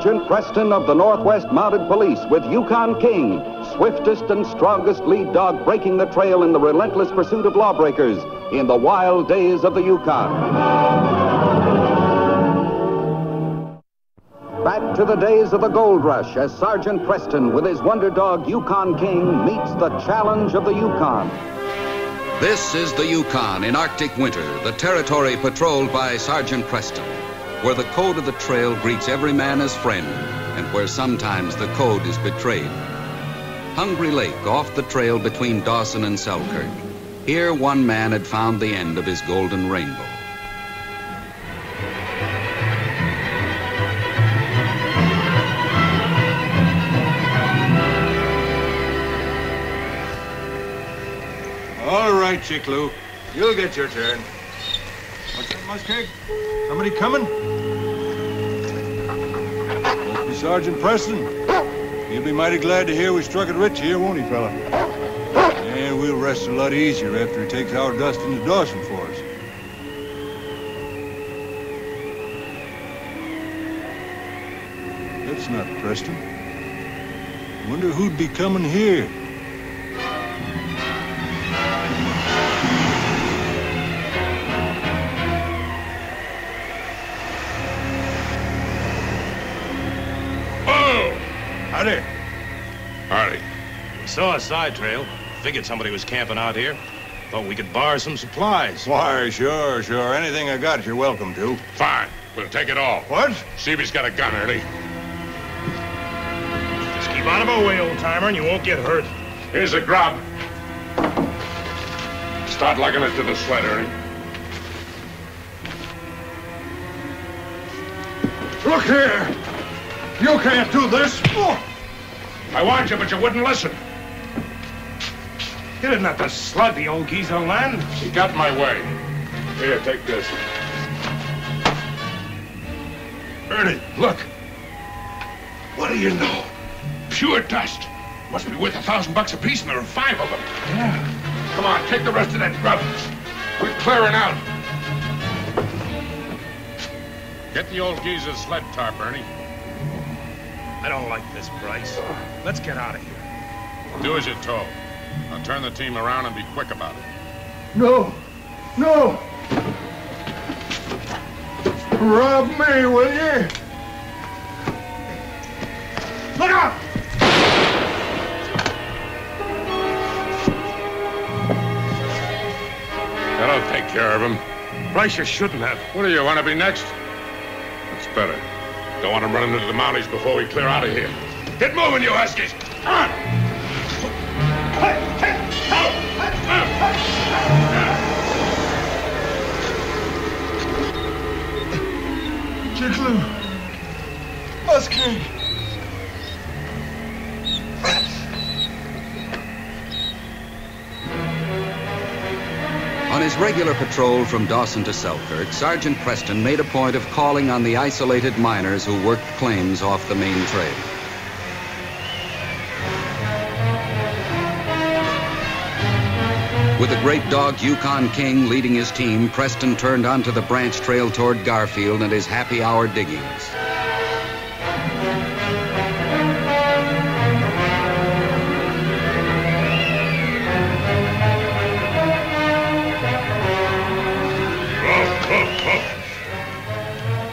Sergeant Preston of the Northwest Mounted Police with Yukon King, swiftest and strongest lead dog breaking the trail in the relentless pursuit of lawbreakers in the wild days of the Yukon. Back to the days of the gold rush as Sergeant Preston with his wonder dog Yukon King meets the challenge of the Yukon. This is the Yukon in Arctic winter, the territory patrolled by Sergeant Preston, where the code of the trail greets every man as friend, and where sometimes the code is betrayed. Hungry Lake, off the trail between Dawson and Selkirk. Here one man had found the end of his golden rainbow. All right, Chickloo. You'll get your turn. What's that, Muskeg? Somebody coming? Must be Sergeant Preston. He'll be mighty glad to hear we struck it rich here, won't he, fella? Yeah, we'll rest a lot easier after he takes our dust into Dawson for us. That's not Preston. Wonder who'd be coming here. Howdy. Howdy. We saw a side trail. Figured somebody was camping out here. Thought we could borrow some supplies. Why, sure. Anything I got, you're welcome to. Fine. We'll take it all. What? See if he's got a gun, Ernie. Just keep out of our way, old-timer, and you won't get hurt. Here's the grub. Start lugging it to the sled, Ernie. Look here! You can't do this! I warned you, but you wouldn't listen. You didn't have to slug the old geezer land. He got in my way. Here, take this. Ernie, look. What do you know? Pure dust. Must be worth $1,000 apiece, and there are 5 of them. Yeah. Come on, take the rest of that grub. We're clearing out. Get the old geezer's sled tarp, Ernie. I don't like this, Bryce. Let's get out of here. Do as you're told. I'll turn the team around and be quick about it. No! Rob me, will you? Look out! That'll take care of him. Bryce, you shouldn't have. What do you want to be next? That's better. Don't want him running into the mounties before we clear out of here. Get moving, you huskies! Come on! Chickloo. Muskeg. On his regular patrol from Dawson to Selkirk, Sergeant Preston made a point of calling on the isolated miners who worked claims off the main trail. With the great dog Yukon King leading his team, Preston turned onto the branch trail toward Garfield and his happy hour diggings.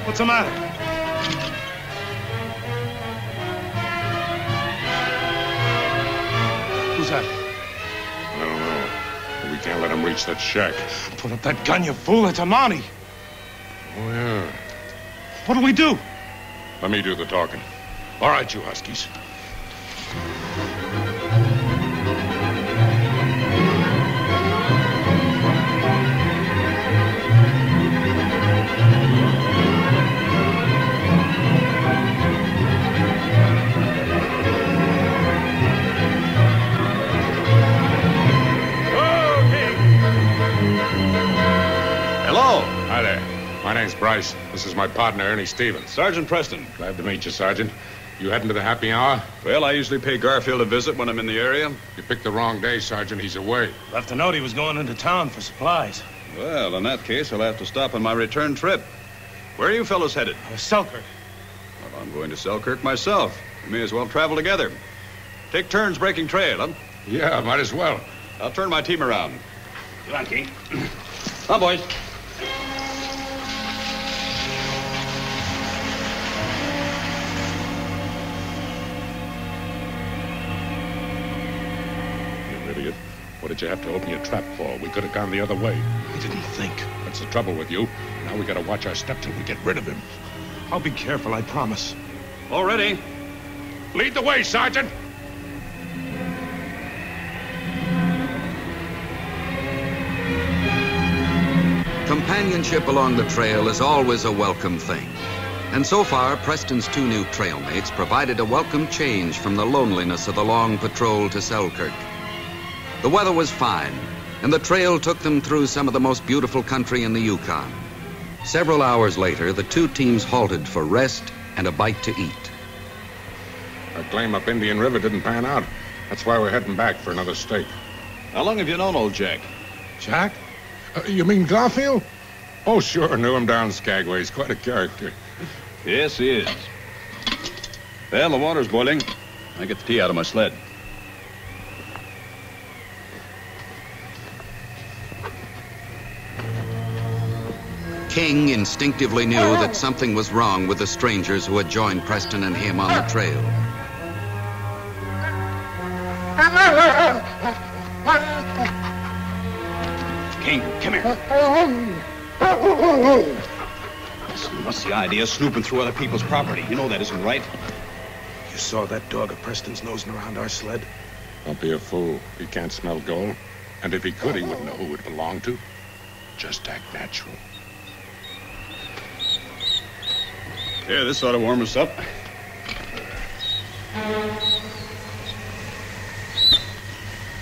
What's the matter? Who's that? I don't know. But we can't let him reach that shack. Put up that gun, you fool. It's a Mountie. Oh, yeah. What'll we do? Let me do the talking. All right, you huskies. Hi there. My name's Bryce. This is my partner, Ernie Stevens. Sergeant Preston. Glad to meet you, Sergeant. You heading to the happy hour? Well, I usually pay Garfield a visit when I'm in the area. You picked the wrong day, Sergeant. He's away. Left a note he was going into town for supplies. Well, in that case, I'll have to stop on my return trip. Where are you fellows headed? Selkirk. Well, I'm going to Selkirk myself. We may as well travel together. Take turns breaking trail, huh? Yeah, might as well. I'll turn my team around. Come on, King. Come on, boys. You idiot. What did you have to open your trap for? We could have gone the other way. I didn't think. That's the trouble with you. Now we gotta watch our step till we get rid of him. I'll be careful, I promise. All ready. Lead the way, Sergeant! Companionship along the trail is always a welcome thing. And so far, Preston's 2 new trail mates provided a welcome change from the loneliness of the long patrol to Selkirk. The weather was fine, and the trail took them through some of the most beautiful country in the Yukon. Several hours later, the 2 teams halted for rest and a bite to eat. Our claim up Indian River didn't pan out. That's why we're heading back for another stake. How long have you known old Jack? Jack? You mean Garfield? Oh, sure, knew him down Skagway. He's quite a character. Yes, he is. Well, the water's boiling. I get the tea out of my sled. King instinctively knew that something was wrong with the strangers who had joined Preston and him on the trail. King, come here. Listen, what's the idea of snooping through other people's property? You know that isn't right. You saw that dog of Preston's nosing around our sled? Don't be a fool. He can't smell gold. And if he could, he wouldn't know who it belonged to. Just act natural. Yeah, this ought to warm us up.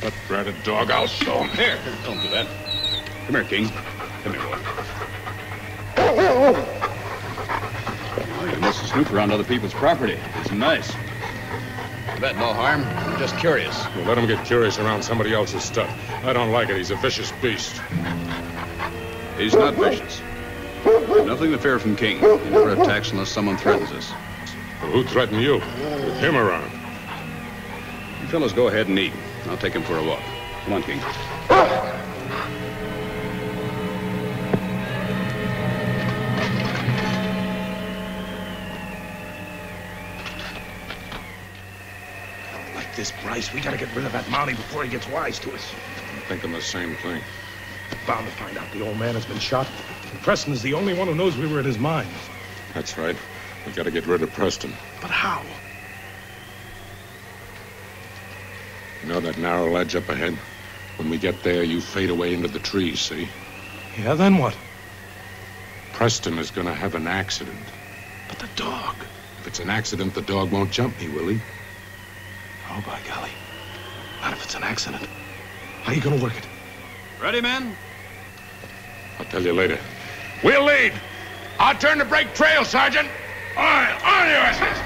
That ratted dog, I'll show him. Here, don't do that. Come here, King. Come here, boy. Oh, you must snoop around other people's property. It's nice. You bet no harm. I'm just curious. Well, let him get curious around somebody else's stuff. I don't like it. He's a vicious beast. He's not vicious. Nothing to fear from King. He never attacks unless someone threatens us. Well, who threatened you? With him around? You fellas go ahead and eat. I'll take him for a walk. Come on, King. Like this, Bryce, we gotta get rid of that Mountie before he gets wise to us. I'm thinking the same thing. Bound to find out the old man has been shot. And Preston is the only one who knows we were at his mine. That's right. We gotta get rid of Preston. But how? You know that narrow ledge up ahead? When we get there, you fade away into the trees, see? Yeah, then what? Preston is gonna have an accident. But the dog. If it's an accident, the dog won't jump me, will he? Oh, by golly. Not if it's an accident. How are you gonna work it? Ready, men? I'll tell you later. We'll lead! I'll turn to break trail, Sergeant! On you asses!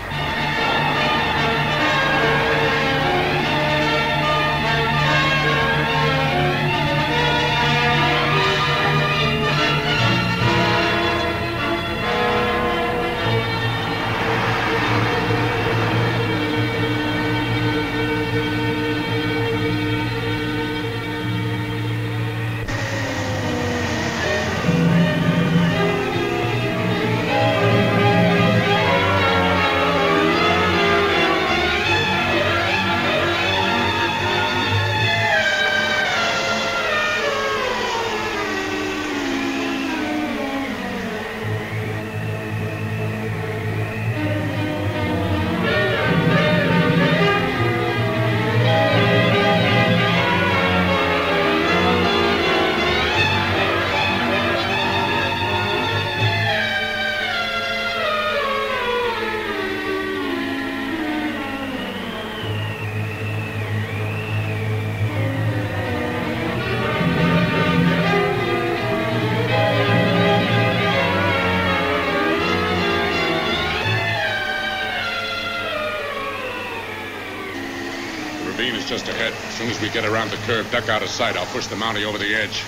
Just ahead. As soon as we get around the curve, duck out of sight. I'll push the Mountie over the edge.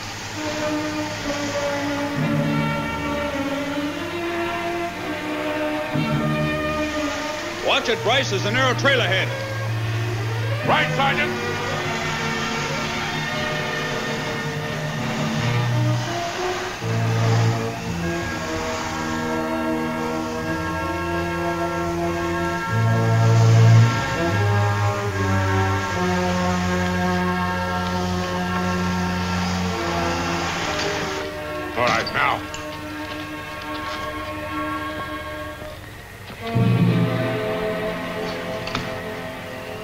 Watch it, Bryce. There's a narrow trail ahead. Right, Sergeant. All right, now.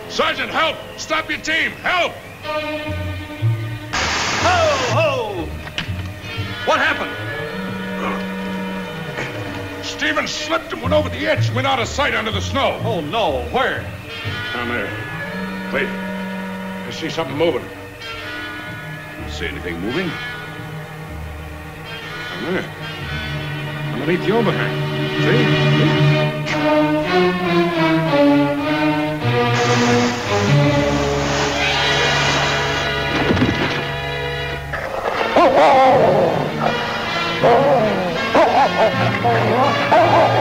Sergeant, help! Stop your team! Help! Ho, ho! What happened? Stevens slipped and went over the edge. Went out of sight under the snow. Oh, no. Where? Down there. Wait. I see something moving. See anything moving? Down there. Underneath the overhang. See?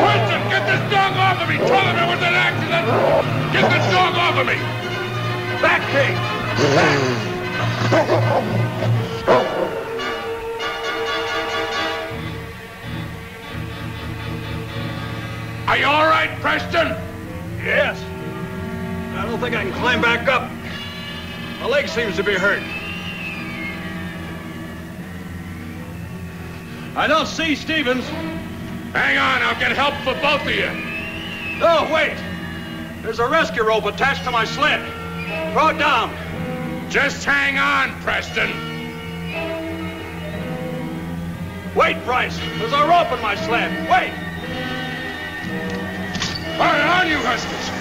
Preston, get this dog off of me! Tell him it was an accident! Get the dog off of me! Back, King! Are you all right, Preston? Yes. I don't think I can climb back up. My leg seems to be hurt. I don't see Stevens. Hang on, I'll get help for both of you. No, wait. There's a rescue rope attached to my sled. Throw it down. Just hang on, Preston. Wait, Bryce. There's a rope in my sled. Wait. All right, on you, Huskies.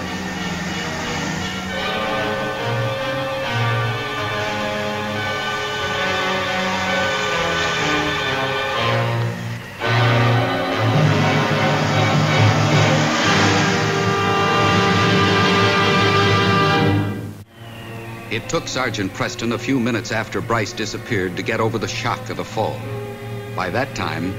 It took Sergeant Preston a few minutes after Bryce disappeared to get over the shock of the fall. By that time,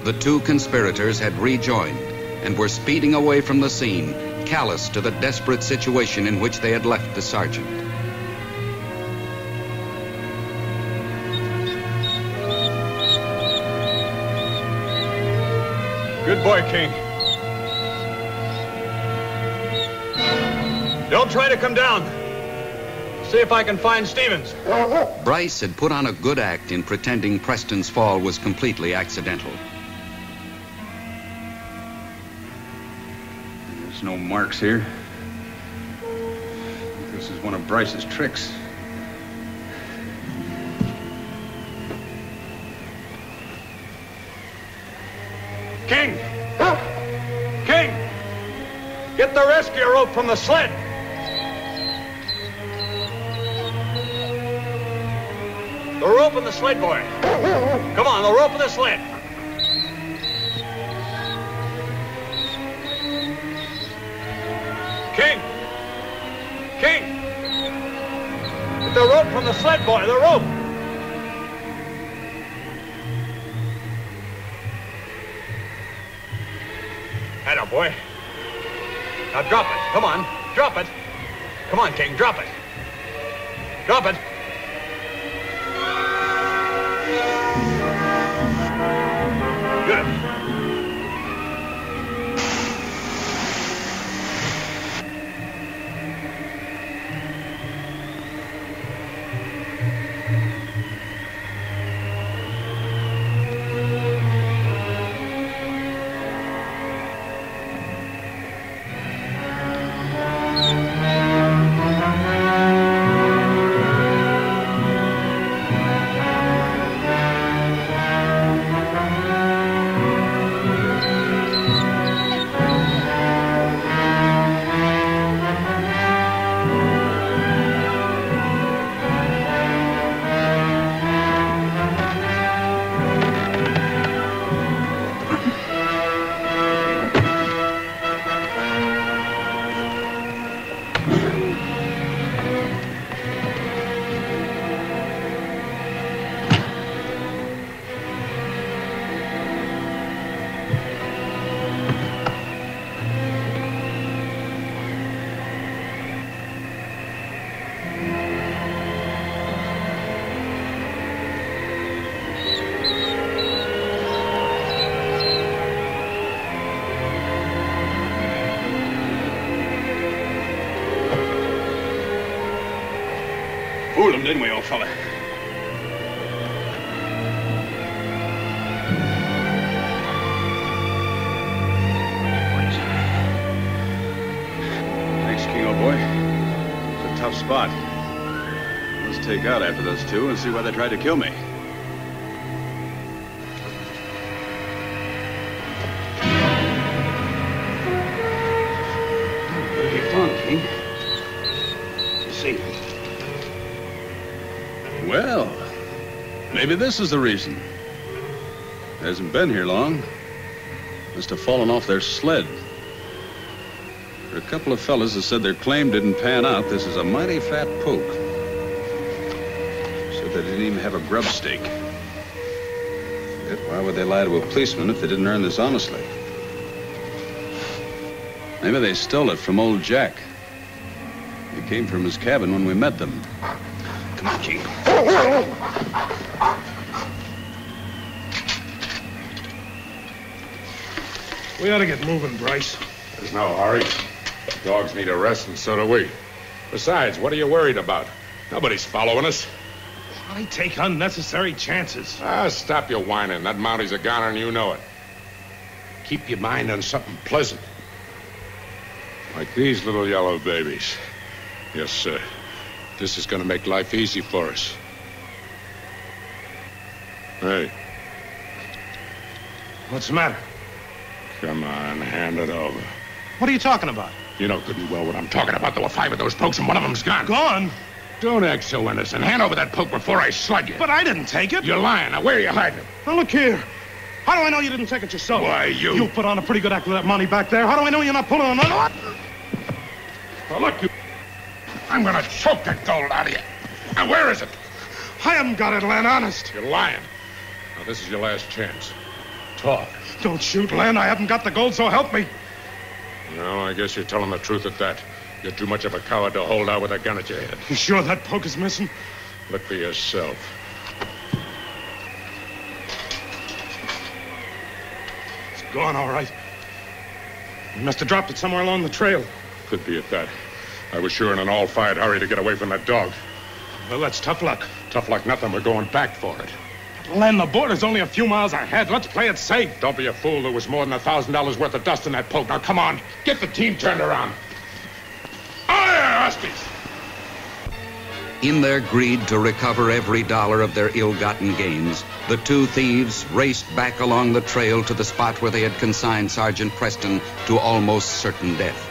the two conspirators had rejoined and were speeding away from the scene, callous to the desperate situation in which they had left the sergeant. Good boy, King. Don't try to come down. See if I can find Stevens. Bryce had put on a good act in pretending Preston's fall was completely accidental. There's no marks here. This is one of Bryce's tricks. King! King! Get the rescue rope from the sled! The rope and the sled, boy. Come on, the rope and the sled. King! King! Get the rope from the sled, boy, the rope! Atta boy. Now drop it. Come on, drop it. Come on, King, drop it. Drop it. Good. didn't we, old fella? Thanks, King, old boy. It's a tough spot. Let's take out after those two and see why they tried to kill me. What have you found, King? You see. Well, maybe this is the reason. Hasn't been here long. Must have fallen off their sled. There are a couple of fellas that said their claim didn't pan out. This is a mighty fat poke. Said they didn't even have a grub stake. Yet why would they lie to a policeman if they didn't earn this honestly? Maybe they stole it from old Jack. He came from his cabin when we met them. Come on, King. We ought to get moving, Bryce. There's no hurry. Dogs need a rest, and so do we. Besides, what are you worried about? Nobody's following us. Why take unnecessary chances? Stop your whining. That Mounties are gone, and you know it. Keep your mind on something pleasant. Like these little yellow babies. Yes, sir. This is going to make life easy for us. Hey. What's the matter? Come on, hand it over. What are you talking about? You know good and well what I'm talking about. There were 5 of those pokes, and one of them's gone. Gone? Don't act so innocent. Hand over that poke before I slug you. But I didn't take it. You're lying. Now, where are you hiding it? Now, look here. How do I know you didn't take it yourself? Why, you... You put on a pretty good act with that money back there. How do I know you're not pulling another one? Well, look, you... I'm gonna choke that gold out of you. Now, where is it? I haven't got it, Len, honest. You're lying. Now, this is your last chance. Talk. Don't shoot, Len. I haven't got the gold, so help me. No, I guess you're telling the truth at that. You're too much of a coward to hold out with a gun at your head. You sure that poke is missing? Look for yourself. It's gone, all right. You must have dropped it somewhere along the trail. Could be at that. I was sure in an all-fired hurry to get away from that dog. Well, that's tough luck. Tough like nothing. We're going back for it. Len, the border's only a few miles ahead. Let's play it safe. Don't be a fool. There was more than $1,000 worth of dust in that poke. Now, come on. Get the team turned around. Aye, Huskies! In their greed to recover every dollar of their ill-gotten gains, the two thieves raced back along the trail to the spot where they had consigned Sergeant Preston to almost certain death.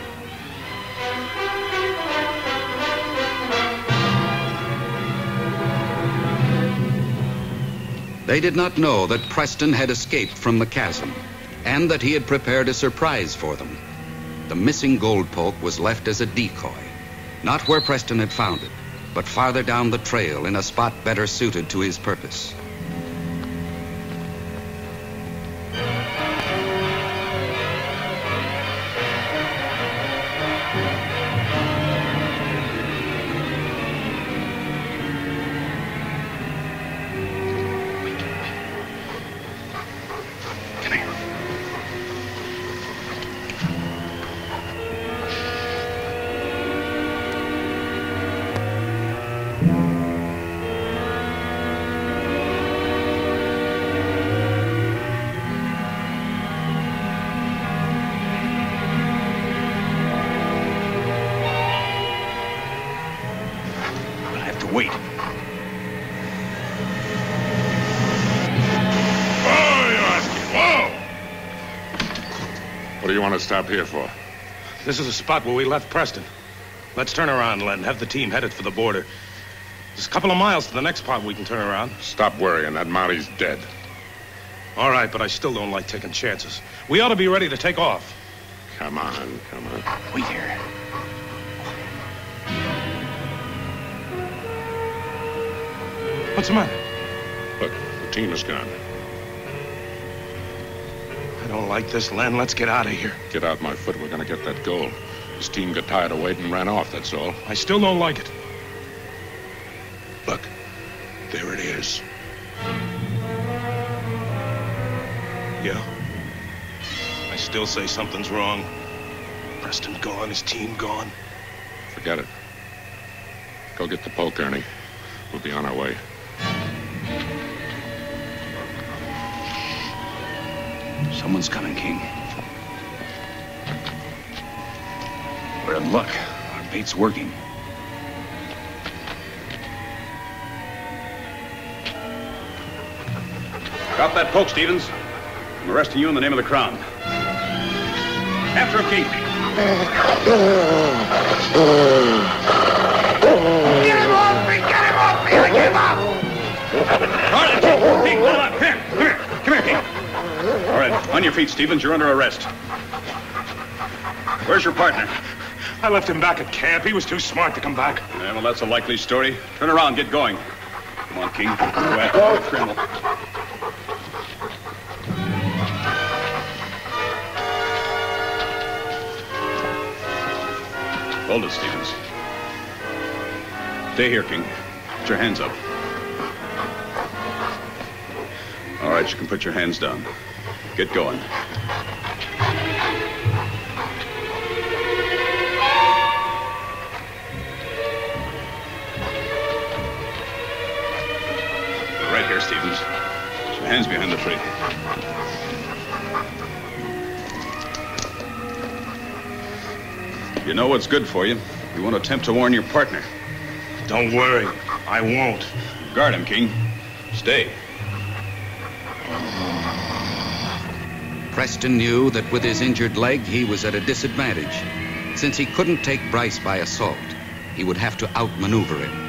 They did not know that Preston had escaped from the chasm and that he had prepared a surprise for them. The missing gold poke was left as a decoy, not where Preston had found it, but farther down the trail in a spot better suited to his purpose. Wait. Whoa! What do you want to stop here for? This is the spot where we left Preston. Let's turn around, Len. Have the team headed for the border. There's a couple of miles to the next spot we can turn around. Stop worrying. That Mountie's dead. All right, but I still don't like taking chances. We ought to be ready to take off. Come on, come on. Wait here. What's the matter? Look, the team is gone. I don't like this, Len. Let's get out of here. Get out my foot. We're going to get that gold. This team got tired of waiting and ran off, that's all. I still don't like it. Look, there it is. Yeah. I still say something's wrong. Preston gone, his team gone. Forget it. Go get the poke, Ernie. We'll be on our way. Someone's coming, King. We're in luck. Our bait's working. Drop that poke, Stevens. I'm arresting you in the name of the Crown. After him, King. Get him off me! Get him off me! I give up! All right, King, hold on. Come here, King. All right, on your feet, Stevens. You're under arrest. Where's your partner? I left him back at camp. He was too smart to come back. Yeah, well, that's a likely story. Turn around, get going. Come on, King. Go after the criminal. Hold it, Stevens. Stay here, King. Put your hands up. All right, you can put your hands down. Get going. Right here, Stevens. Put your hands behind the tree. You know what's good for you. You won't attempt to warn your partner. Don't worry. I won't. Guard him, King. Stay. Preston knew that with his injured leg, he was at a disadvantage. Since he couldn't take Bryce by assault, he would have to outmaneuver him.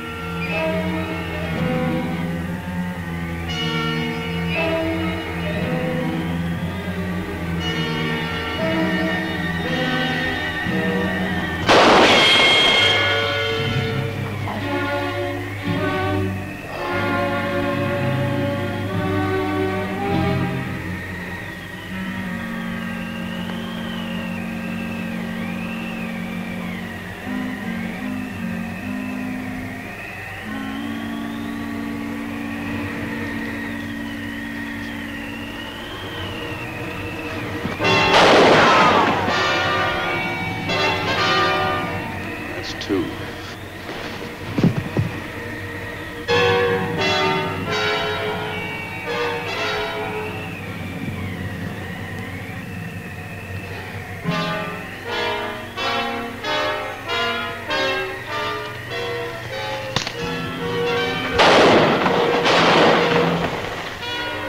Two.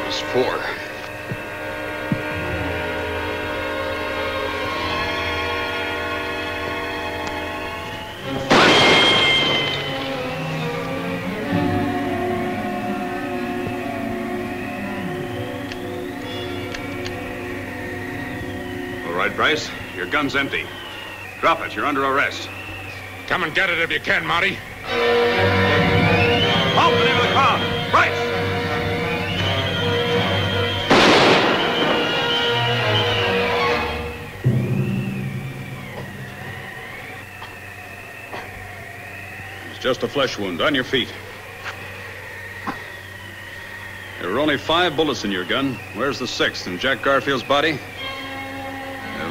There's four. All right, Bryce, your gun's empty. Drop it, you're under arrest. Come and get it if you can, Monty. Halt, in the name of the Crown! Bryce! It's just a flesh wound. On your feet. There were only 5 bullets in your gun. Where's the 6th? In Jack Garfield's body?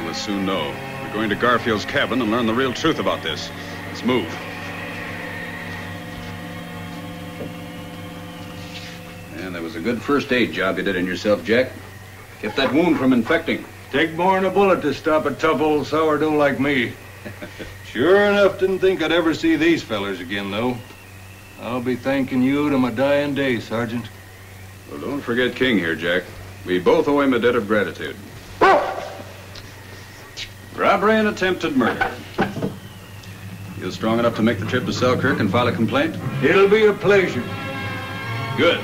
We'll soon know. We're going to Garfield's cabin and learn the real truth about this. Let's move. And that was a good first aid job you did on yourself, Jack. Kept that wound from infecting. Take more than a bullet to stop a tough old sourdough like me. Sure enough, didn't think I'd ever see these fellers again, though. I'll be thanking you to my dying day, Sergeant. Well, don't forget King here, Jack. We both owe him a debt of gratitude. Robbery and attempted murder. You strong enough to make the trip to Selkirk and file a complaint? It'll be a pleasure. Good.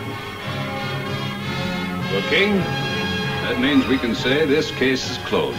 Well, King, that means we can say this case is closed.